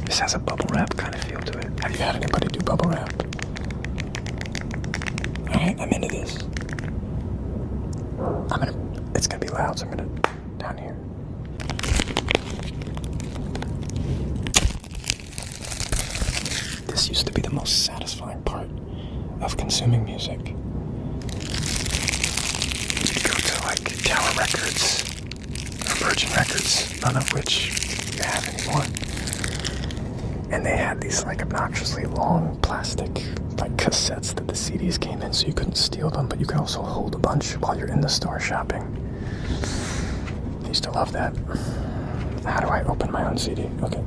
This has a bubble wrap kind of feel to it. Have you had anybody do bubble wrap? Alright, I'm into this. It's gonna be loud, so I'm gonna, down here. This used to be the most satisfying part of consuming music. You go to like Tower Records or Virgin Records, none of which you have anymore. And they had these like obnoxiously long plastic like cassettes that the CDs came in, so you couldn't steal them, but you could also hold a bunch while you're in the store shopping. I used to love that. How do I open my own CD? Okay.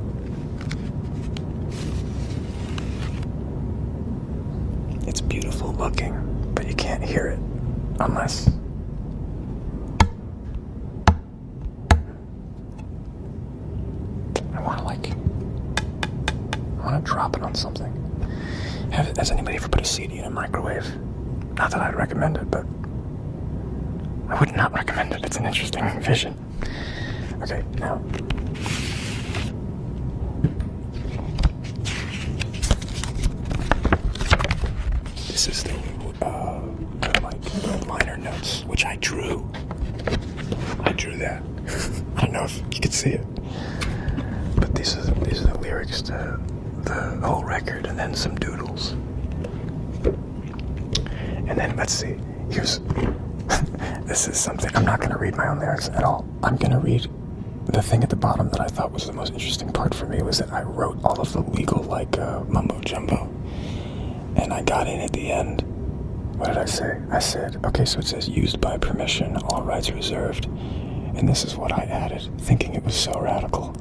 It's beautiful looking, but you can't hear it unless... I want to drop it on something. Has anybody ever put a CD in a microwave? Not that I'd recommend it, but I would not recommend it. It's an interesting vision. Okay, now. This is the liner notes, which I drew. I drew that. I don't know if you can see it, but these are the lyrics to the whole record, and then some doodles. And then let's see. Here's this is something. I'm not going to read my own lyrics at all. I'm going to read the thing at the bottom that I thought was the most interesting part for me, was that I wrote all of the legal mumbo jumbo, and I got in at the end. What did I say? I said, okay, so it says used by permission, all rights reserved, and this is what I added, thinking it was so radical.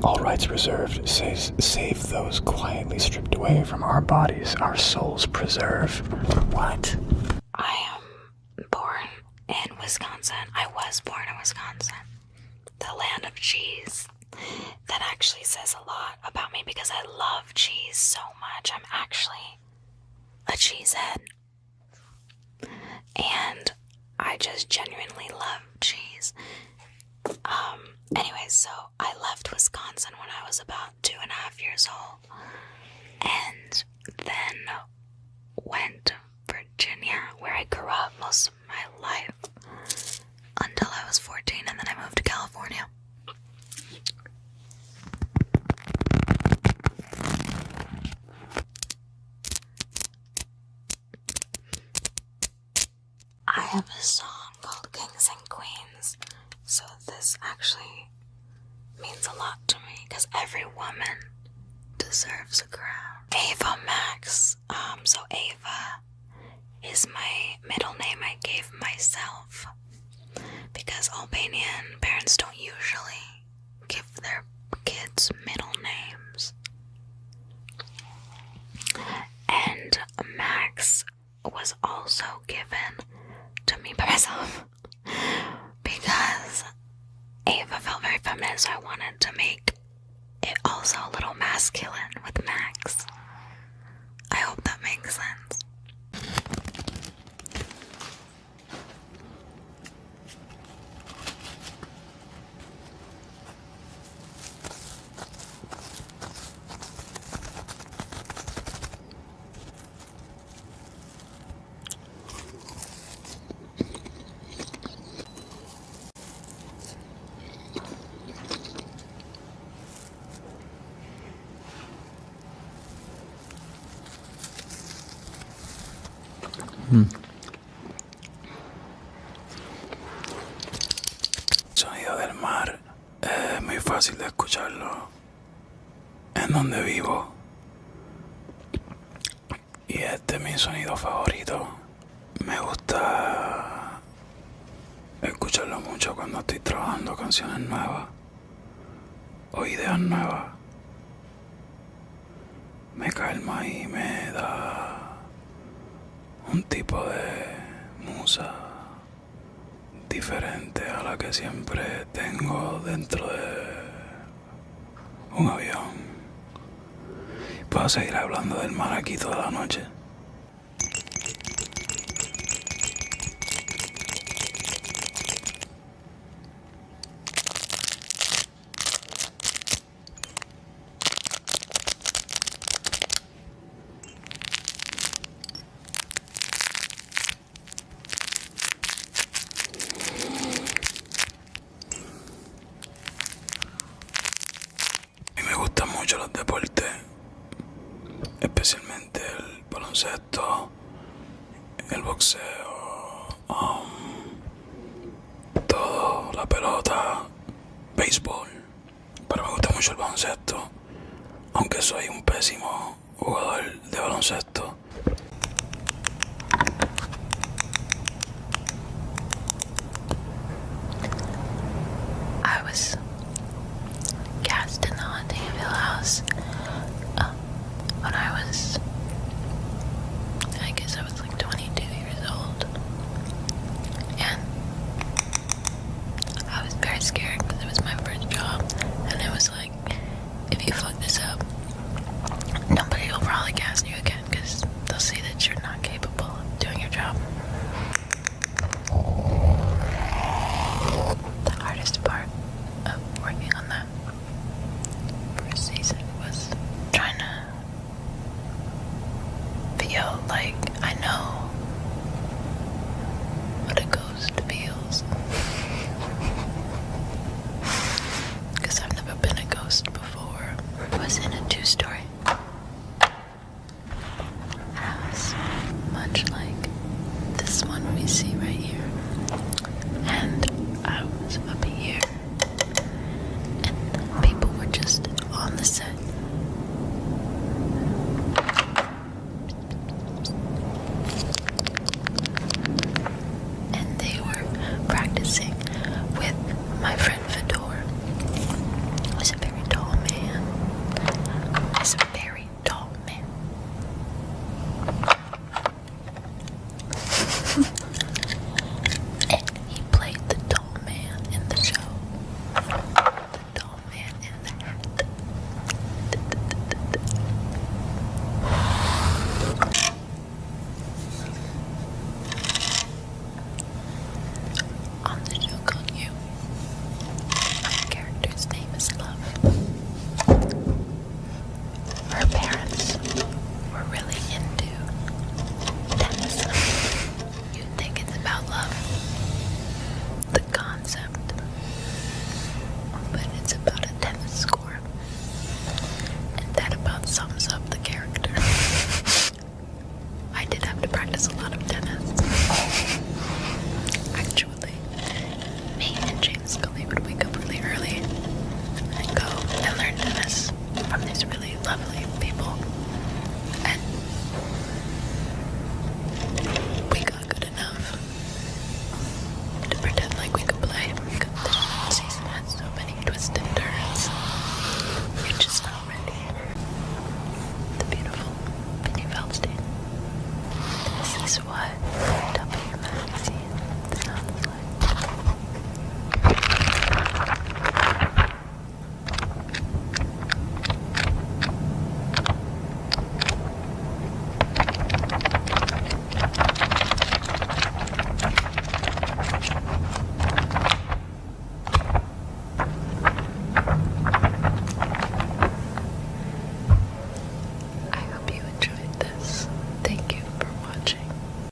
All rights reserved says, save those quietly stripped away from our bodies, our souls preserve. What? I am born in Wisconsin. I was born in Wisconsin, the land of cheese. That actually says a lot about me because I love cheese so much. I'm actually a cheesehead. And I just genuinely love cheese. Anyways, so I left Wisconsin when I was about 2.5 years old, and then went to Virginia, where I grew up most of my life until I was 14, and then I moved to California. I have a song called Kings and Queens, so this actually means a lot to me because every woman deserves a crown. Ava Max. So Ava is my middle name I gave myself because Albanian parents don't usually give their kids middle names. And Max was also given to me by myself because Ava felt very feminine, so I wanted to make it also a little masculine with Max. I hope that makes sense. El sonido del mar es muy fácil de escucharlo en donde vivo, y este es mi sonido favorito. Me gusta escucharlo mucho cuando estoy trabajando canciones nuevas o ideas nuevas. Me calma y me da un tipo de musa diferente a la que siempre tengo dentro de un avión. Puedo seguir hablando del mar aquí toda la noche. especialmente el baloncesto, el boxeo, todo, la pelota, béisbol. Pero me gusta mucho el baloncesto, aunque soy un pésimo jugador de baloncesto. I was cast in the Haunting of Hill House when I guess I was like 22 years old. And I was very scared because it was my first job. And it was like, if you fuck this up, nobody will probably cast you again because they'll see that you're not capable of doing your job. The hardest part of working on that first season was trying to feel like I know what a ghost feels. Because I've never been a ghost before. I was in a 2-story house, much like this one we see right here. And I was up here, and people were just on the set. And they were practicing with my friend Fedor. He was a very tall man. He's a very tall man. And he played the tall man in the show. The tall man in the hat. On the show called You, my character's name is Love. Her parents were really into tennis. You'd think it's about love, the concept, but it's about a tennis score. And that about sums up the character. I did have to practice a